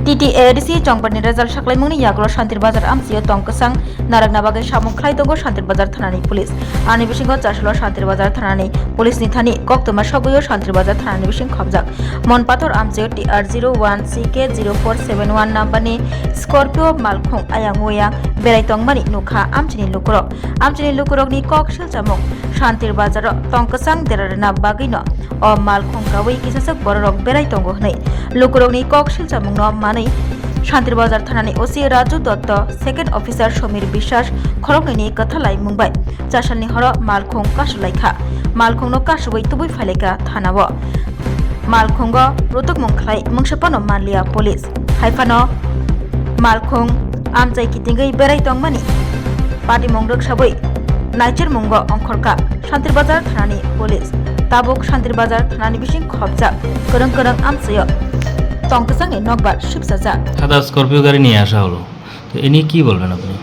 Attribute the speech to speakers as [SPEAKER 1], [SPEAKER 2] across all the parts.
[SPEAKER 1] TTADC Chongpani Result Shaklaimungni Yagro Santir Bazar Amsio Tongkwchang Narukna Bagwi Samung Khlaitongo Santir Bazar Thanani Police Ani Bisingo Chashlo Santir Bazar Thanani Police ni Thani Koktoma Shogoyo Santir Bazar Thanani Bising Khobjak Monpator Amsio TR01CK0471 Nampani Scorpio Malkhwng Ayangoya Beraitongmani Nukha Amchini Lukurok ni Kokshil Chamung Santir Bazar Tongkwchang Derarna Bagino o Malkhwng Gawi Kisasak Borok Beraitongo Hnai Lukurok ni Kokshil Chamung no Santir Bazar Thanani OC Raju Dotto Second Officer Shomir Bishas Khorokni Kathalai Mumbai Chashalni Horo Malkhwng Kasulaikha Malkhwng no Kasubui Tubui Phaleka Thanawo Malkhwng Rotok Mungkhlai Mungshapano Manlia Police Haifano Malkhwng Amchai Kitingai Beraitongmani Party Mongrok Sabui Naicher Mungo Ongkhorka Santir Bazar Thanani Police Tabuk Santir Bazar Thanani Bising Khobjak Korang Amchayo Tongkwchang এ নকবার শিবসাজা
[SPEAKER 2] সাদা Scorpio গাড়ি নিয়ে আসা হলো তো এ নিয়ে কি বলবেন আপনি?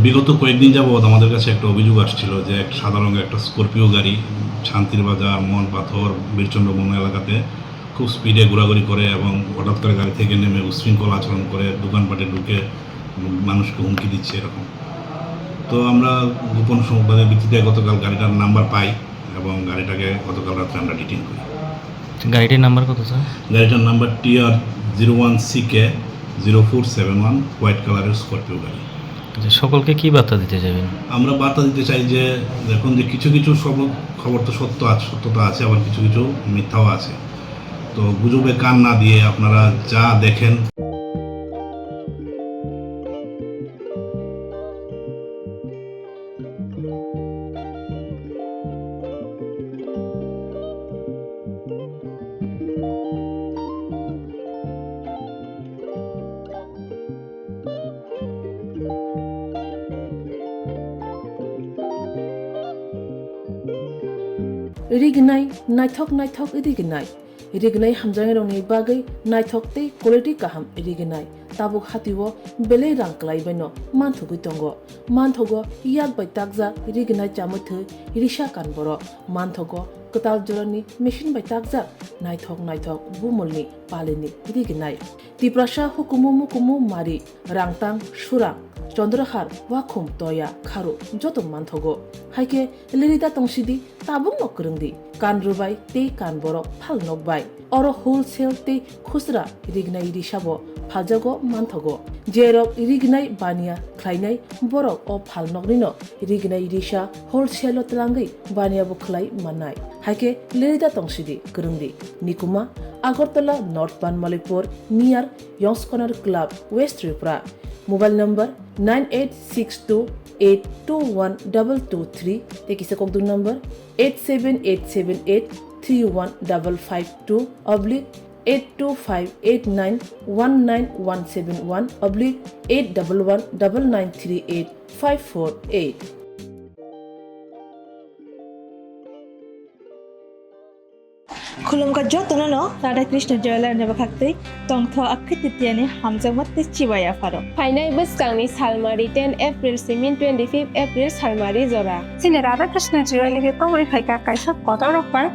[SPEAKER 3] বিগত কয়েকদিন যাবত আমাদের কাছে একটা অভিযোগ আসছিল যে এক সাদা রঙের একটা স্করপিও গাড়ি শান্তির বাজার মনপাথর বীরচন্দ্র বন এলাকাতে খুব স্পিডে ঘোরাঘুরি করে এবং হঠাৎ করে গাড়ি থেকে নেমে উশৃঙ্খল আচরণ করে দোকানপাটে ঢুকে মানুষকে হুমকি দিচ্ছে এরকম। তো আমরা গোপন সংবাদের ভিত্তিতে গতকাল গাড়িটার নাম্বার পাই এবং গাড়িটাকে গতকাল রাত্রে আমরা ডিটেইন করি।
[SPEAKER 2] গাড়িটির নাম্বার কত স্যার?
[SPEAKER 3] গাড়িটার নাম্বার TR01CK0471 হোয়াইট কালারের স্করপিও গাড়ি।
[SPEAKER 2] সকলকে কি বার্তা দিতে চাইবেন?
[SPEAKER 3] আমরা বার্তা দিতে চাই যে দেখুন যে কিছু সব খবর তো সত্যতা আছে আবার কিছু মিথ্যাও আছে। তো গুজবে কান না দিয়ে আপনারা যা দেখেন
[SPEAKER 4] Rignai naithok rignai hamjang roni bagai naithok te quality kaham rignai tabuk hatiwo bele rang klai baino manthugi tongo manthogo yak bai takja rignai chamuthu risha kan boro manthogo katal jorani machine bai takja naithok bumulni palini rignai tiprasha hukumu mari rangtang surang Chandrahar wakhum toya kharu joto manthogo haike lerida tongsidi tabung nokrungdi kan rubai te kan borok phal nokbai oro wholesale te khusra rignai risabo phaljago manthogo jerok rignai bania khlainai borok o phal nokrino rignai risha wholesale tlangai bania bo khlai manai haike lerida tongsidi krungdi nikuma Agartala North Banmalipur near Yongs Corner Club West Tripura Mobile number 9862821223 Tekisa Kokdu number 87878315552 /82589191171 /8119938
[SPEAKER 5] Khulumka jotono Radha Krishna Jeweler ne bakhakte tongtho akhititiani hamjangmat chiwaya faro
[SPEAKER 6] Fainai buskangni salmari 10 April simin 25 April salmari jora
[SPEAKER 5] Sine Radha Krishna Jeweler ke pawri khaika kaisa kotor par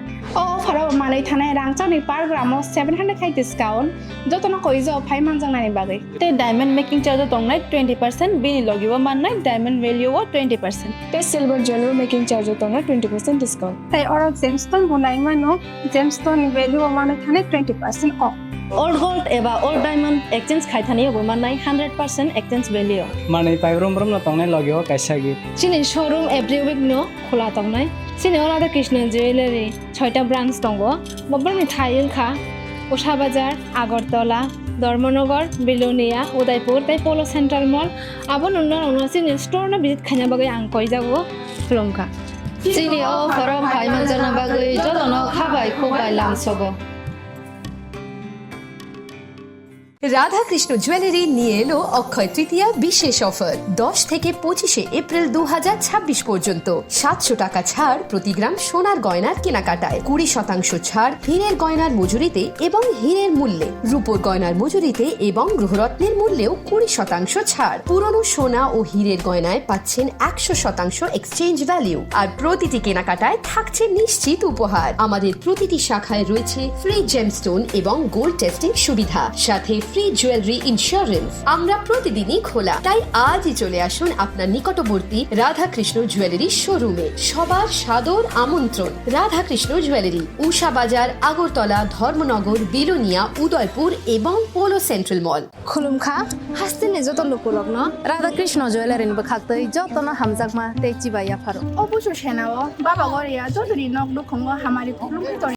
[SPEAKER 6] o faro malai thanai rangchani par gramo 700 khai discount jotono koijo phai manjangnani bagai
[SPEAKER 1] te diamond making charge tongnai 20% bini logibo mannai diamond value o 20%
[SPEAKER 6] te silver jewelry making charge tongnai 20% discount
[SPEAKER 5] tai oro gemstone bunai mano gemstone value mane thane 20% off
[SPEAKER 1] Old gold eba old diamond exchange khai thani bo mannai 100% exchange value
[SPEAKER 7] Manai pairom no tongnai logio kaisa gi
[SPEAKER 6] Sine showroom every week no khola tongnai Sine Radha Krishna Jewelry 6টা branch tongo Bagwi Thail kha Usha Bazar Agartala Dharmanagar Bilonia Udaipur tai Polo Central Mall abon unna sine store na visit khanya bagai ang koi jago Romkha
[SPEAKER 8] Siniya faro bhai manjana bagwi jotono khabai khobai lamsogo
[SPEAKER 9] Radhakrishna jewellery নিয়ে এলো অক্ষয় তৃতীয়া বিশেষ offer 10 থেকে 25 April 2026 পর্যন্ত 700 টাকা ছাড় প্রতি গ্রাম সোনার গয়নার কেনাকাটায় 20% ছাড় হীরের গয়নার মজুরিতে এবং হীরের মূল্যে রূপোর গয়নার মজুরিতে এবং গ্রহরত্নের মূল্যেও 20% ছাড় পুরনো সোনা ও হীরের গয়নায় পাচ্ছেন 100% এক্সচেঞ্জ ভ্যালু আর প্রতিটি কেনাকাটায় থাকছে নিশ্চিত উপহার আমাদের প্রতিটি শাখায় রয়েছে ফ্রি জেমস্টোন এবং গোল্ড টেস্টিং সুবিধা সাথে ফ্রি জুয়েলারি ইন্স্যুরেন্স। আমরা প্রতিদিনই খোলা, তাই আজই চলে আসুন আপনার নিকটবর্তী রাধাকৃষ্ণ জুয়েলারি শোরুমে। সবার সাদর আমন্ত্রণ। রাধাকৃষ্ণ জুয়েলারি, উষা বাজার, আগরতলা, ধর্মনগর, বিলোনিয়া, উদয়পুর এবং পোলো সেন্ট্রাল মল।
[SPEAKER 6] খুলুমখা হাস্তিনি যত লোকরক ন রাধাকৃষ্ণ জুয়েলারিন বখাক্তই যতন হামজাকমা তে চিবাইয়া ফারো
[SPEAKER 10] অবশ্য সেনাও বাবা গরিয়া যতরি নক দুঃখঙ্গ হামারি খুলুম